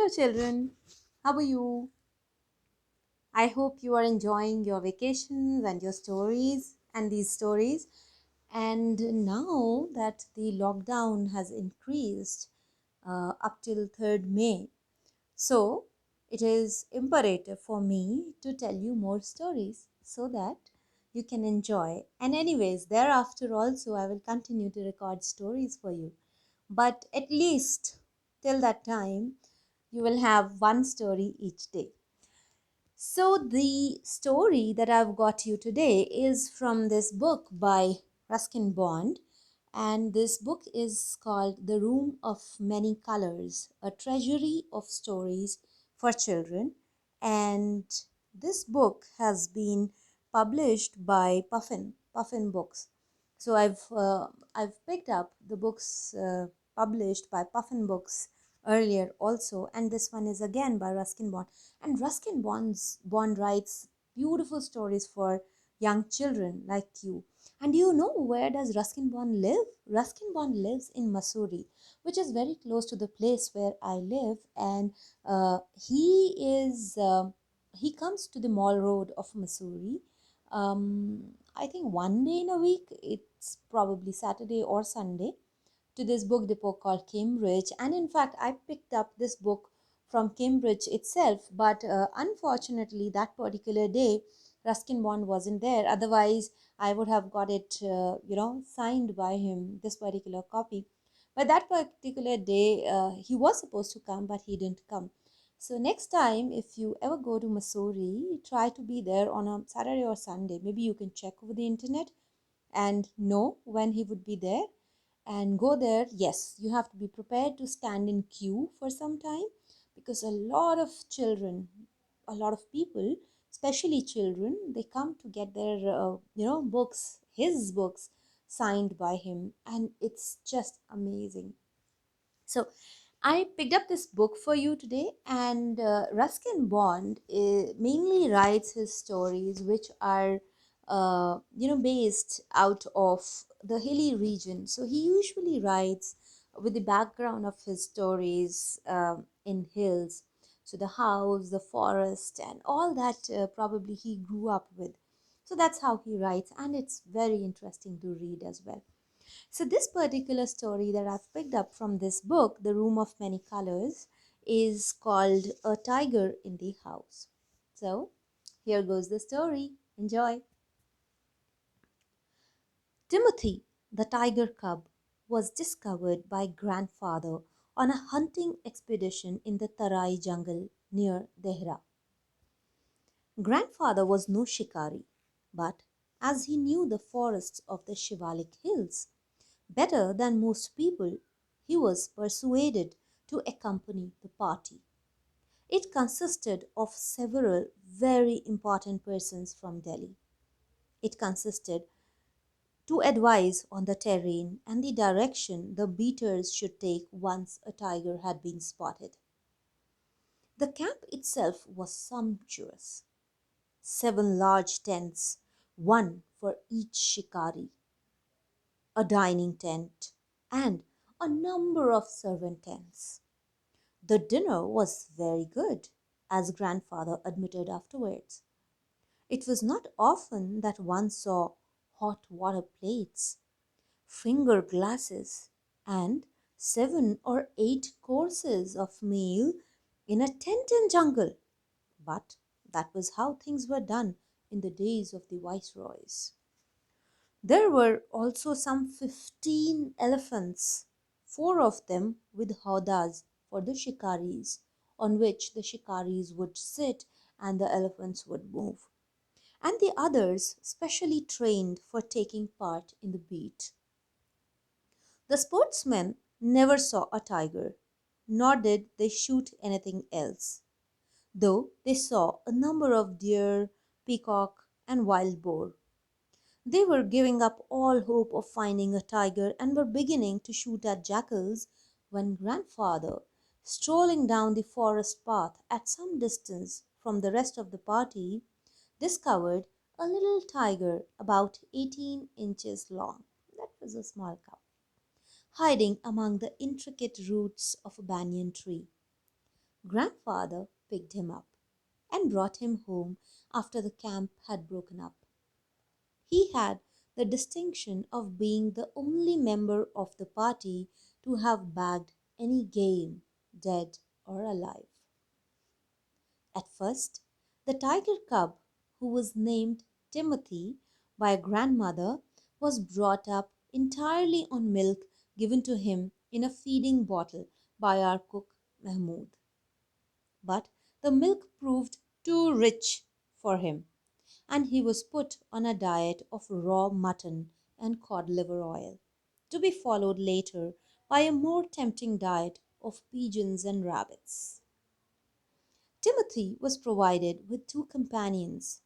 Hello, children. How are you? I hope you are enjoying your vacations and your stories and these stories. And now that the lockdown has increased up till 3rd May, so it is imperative for me to tell you more stories so that you can enjoy. And, anyways, thereafter also, I will continue to record stories for you. But at least till that time, you will have one story each day. So, the story that I've got you today is from this book by Ruskin Bond, and this book is called The Room of Many Colors, a treasury of stories for children. And this book has been published by Puffin Books. So I've picked up the books published by Puffin Books earlier also, and this one is again by Ruskin Bond. And Bond writes beautiful stories for young children like you. And do you know where does Ruskin Bond live? Ruskin Bond lives in Missouri, which is very close to the place where I live. And he comes to the Mall Road of Missouri. I think one day in a week. It's probably Saturday or Sunday, to this book depot called Cambridge. And in fact, I picked up this book from Cambridge itself, but unfortunately, that particular day, Ruskin Bond wasn't there. Otherwise, I would have got it, signed by him, this particular copy. But that particular day, he was supposed to come, but he didn't come. So next time, if you ever go to Missouri, try to be there on a Saturday or Sunday. Maybe you can check over the internet and know when he would be there and go there. Yes, you have to be prepared to stand in queue for some time, because a lot of children, a lot of people, especially children, they come to get their books, his books, signed by him, and it's just amazing. So I picked up this book for you today, and Ruskin Bond mainly writes his stories, which are, based out of the hilly region. So he usually writes with the background of his stories in hills. So the house, the forest, and all that probably he grew up with. So that's how he writes, and it's very interesting to read as well. So, this particular story that I've picked up from this book, The Room of Many Colors, is called A Tiger in the House. So, here goes the story. Enjoy. Timothy, the tiger cub, was discovered by grandfather on a hunting expedition in the Tarai jungle near Dehra. Grandfather was no shikari, but as he knew the forests of the Shivalik hills better than most people, he was persuaded to accompany the party. It consisted of several very important persons from Delhi. It consisted to advise on the terrain and the direction the beaters should take once a tiger had been spotted. The camp itself was sumptuous. 7 large tents, one for each shikari, a dining tent, and a number of servant tents. The dinner was very good, as grandfather admitted afterwards. It was not often that one saw hot water plates, finger glasses, and 7 or 8 courses of meal in a tent in jungle. But that was how things were done in the days of the viceroys. There were also some 15 elephants, 4 of them with howdahs for the shikaris, on which the shikaris would sit and the elephants would move, and the others specially trained for taking part in the beat. The sportsmen never saw a tiger, nor did they shoot anything else, though they saw a number of deer, peacock, and wild boar. They were giving up all hope of finding a tiger and were beginning to shoot at jackals when grandfather, strolling down the forest path at some distance from the rest of the party, discovered a little tiger about 18 inches long. That was a small cub, hiding among the intricate roots of a banyan tree. Grandfather picked him up and brought him home after the camp had broken up. He had the distinction of being the only member of the party to have bagged any game, dead or alive. At first, the tiger cub, who was named Timothy by grandmother, was brought up entirely on milk given to him in a feeding bottle by our cook Mahmoud. But the milk proved too rich for him, and he was put on a diet of raw mutton and cod liver oil, to be followed later by a more tempting diet of pigeons and rabbits. Timothy was provided with two companions,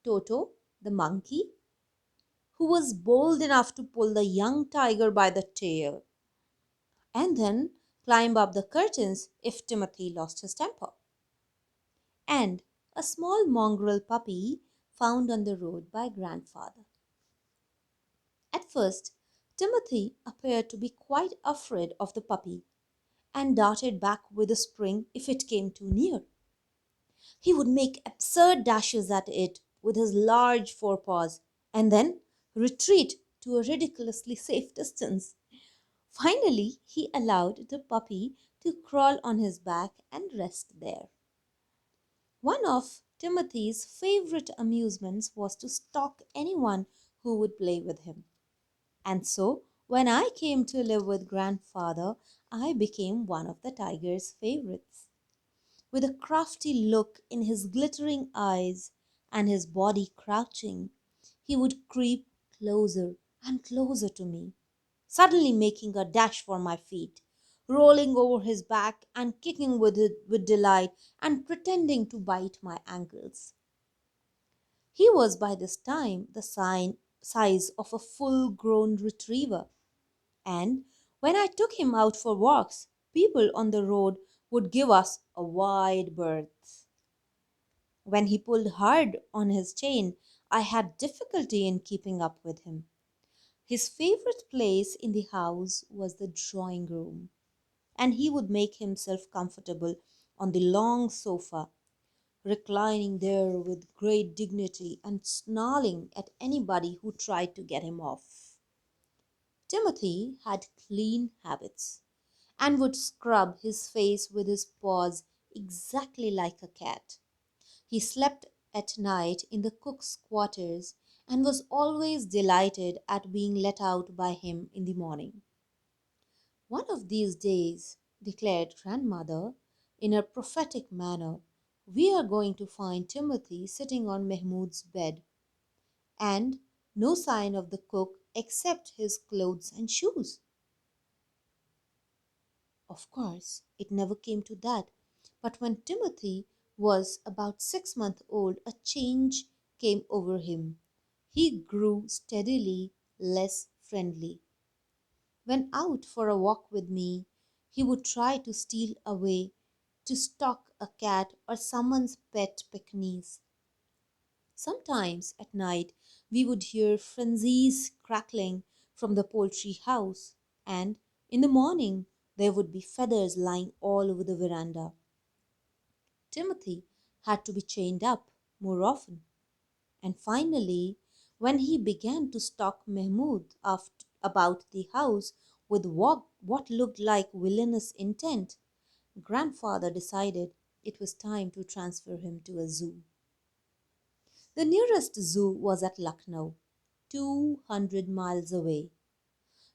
Toto, the monkey, who was bold enough to pull the young tiger by the tail and then climb up the curtains if Timothy lost his temper, and a small mongrel puppy found on the road by grandfather. At first, Timothy appeared to be quite afraid of the puppy and darted back with a spring if it came too near. He would make absurd dashes at it with his large forepaws and then retreat to a ridiculously safe distance. Finally, he allowed the puppy to crawl on his back and rest there. One of Timothy's favorite amusements was to stalk anyone who would play with him. And so, when I came to live with grandfather, I became one of the tiger's favorites. With a crafty look in his glittering eyes and his body crouching, he would creep closer and closer to me, suddenly making a dash for my feet, rolling over his back and kicking with delight and pretending to bite my ankles. He was by this time the size of a full grown retriever, and when I took him out for walks, people on the road would give us a wide berth. When he pulled hard on his chain, I had difficulty in keeping up with him. His favorite place in the house was the drawing room, and he would make himself comfortable on the long sofa, reclining there with great dignity and snarling at anybody who tried to get him off. Timothy had clean habits and would scrub his face with his paws exactly like a cat. He slept at night in the cook's quarters and was always delighted at being let out by him in the morning. One of these days, declared grandmother, in her prophetic manner, we are going to find Timothy sitting on Mahmud's bed, and no sign of the cook except his clothes and shoes. Of course, it never came to that, but when Timothy was about 6 months old, a change came over him. He grew steadily less friendly. When out for a walk with me, he would try to steal away to stalk a cat or someone's pet picnics. Sometimes at night we would hear frenzies crackling from the poultry house, and in the morning there would be feathers lying all over the veranda. Timothy had to be chained up more often, and finally, when he began to stalk about the house with what looked like villainous intent, grandfather decided it was time to transfer him to a zoo. The nearest zoo was at Lucknow, 200 miles away.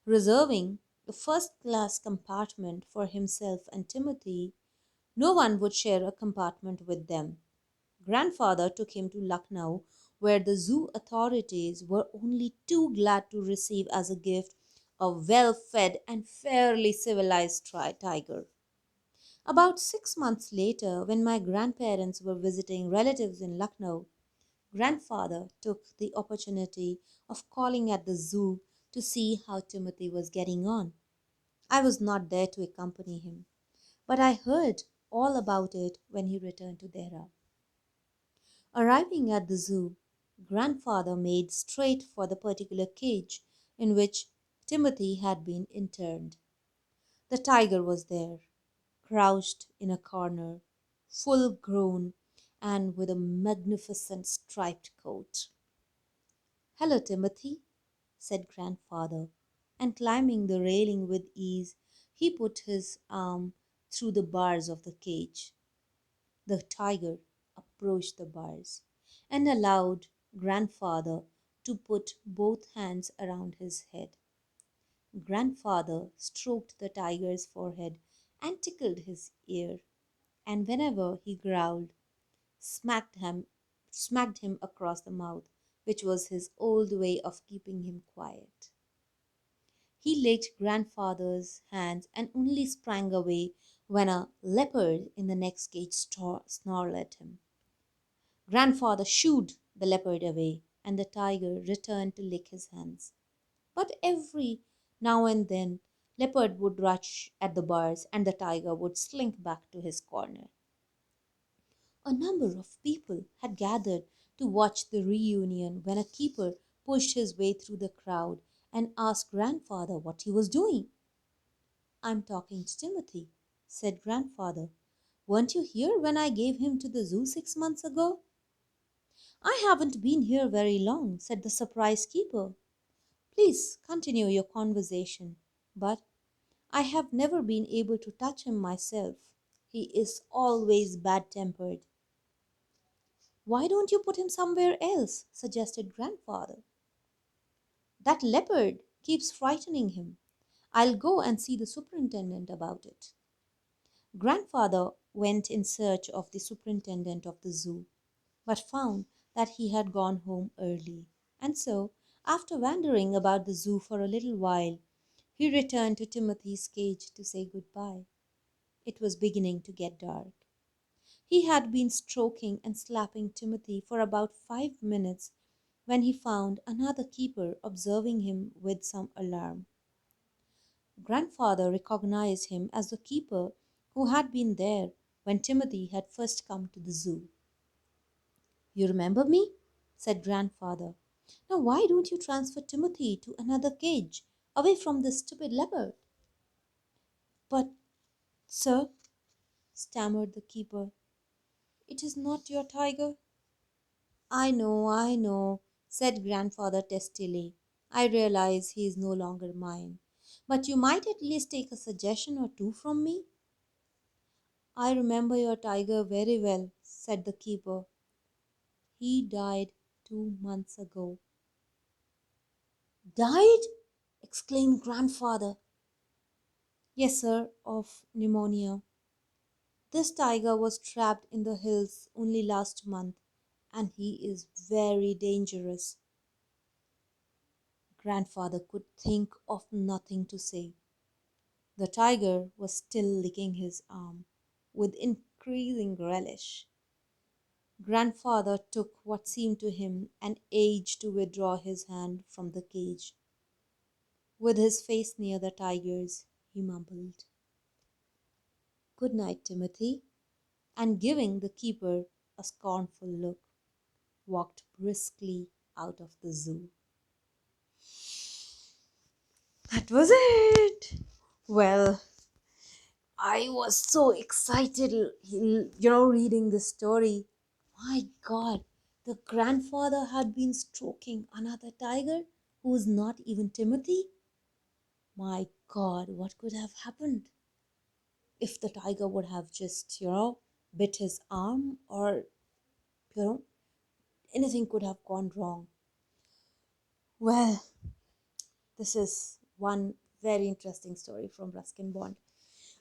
Reserving a first class compartment for himself and Timothy, no one would share a compartment with them. Grandfather took him to Lucknow, where the zoo authorities were only too glad to receive as a gift a well fed and fairly civilized tiger. About 6 months later, when my grandparents were visiting relatives in Lucknow, grandfather took the opportunity of calling at the zoo to see how Timothy was getting on. I was not there to accompany him, but I heard all about it when he returned to Dehra. Arriving at the zoo, grandfather made straight for the particular cage in which Timothy had been interned. The tiger was there, crouched in a corner, full grown and with a magnificent striped coat. "Hello, Timothy," said grandfather, and climbing the railing with ease, he put his arm through the bars of the cage. The tiger approached the bars and allowed grandfather to put both hands around his head. Grandfather stroked the tiger's forehead and tickled his ear, and whenever he growled, smacked him across the mouth, which was his old way of keeping him quiet. He licked grandfather's hands and only sprang away when a leopard in the next cage snarled at him. Grandfather shooed the leopard away, and the tiger returned to lick his hands. But every now and then, leopard would rush at the bars, and the tiger would slink back to his corner. A number of people had gathered to watch the reunion when a keeper pushed his way through the crowd and asked grandfather what he was doing. "I'm talking to Timothy," said grandfather. "Weren't you here when I gave him to the zoo 6 months ago?" "I haven't been here very long," said the surprised keeper. "Please continue your conversation, but I have never been able to touch him myself. He is always bad tempered." "Why don't you put him somewhere else?" suggested grandfather. "That leopard keeps frightening him. I'll go and see the superintendent about it." Grandfather went in search of the superintendent of the zoo, but found that he had gone home early. And so, after wandering about the zoo for a little while, he returned to Timothy's cage to say goodbye. It was beginning to get dark. He had been stroking and slapping Timothy for about 5 minutes when he found another keeper observing him with some alarm. Grandfather recognized him as the keeper who had been there when Timothy had first come to the zoo. "You remember me?" said grandfather. "Now why don't you transfer Timothy to another cage, away from this stupid leopard?" "But, sir," stammered the keeper, "it is not your tiger." I know," said grandfather testily. "I realize he is no longer mine. But you might at least take a suggestion or two from me." "I remember your tiger very well," said the keeper. "He died 2 months ago." "Died?" exclaimed grandfather. "Yes, sir, of pneumonia. This tiger was trapped in the hills only last month, and he is very dangerous." Grandfather could think of nothing to say. The tiger was still licking his arm with increasing relish. Grandfather took what seemed to him an age to withdraw his hand from the cage. With his face near the tiger's, he mumbled, "Good night, Timothy," and giving the keeper a scornful look, walked briskly out of the zoo. That was it. Well, I was so excited, reading this story. My God, the grandfather had been stroking another tiger who was not even Timothy. My God, what could have happened if the tiger would have just, bit his arm, or, you know, anything could have gone wrong. Well, this is one very interesting story from Ruskin Bond.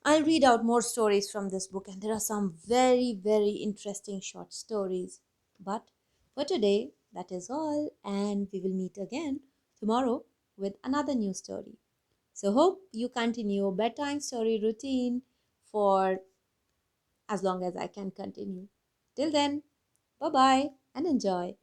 I'll read out more stories from this book, and there are some very, very interesting short stories. But for today, that is all, and we will meet again tomorrow with another new story. So, hope you continue a bedtime story routine for as long as I can continue. Till then, bye bye and enjoy.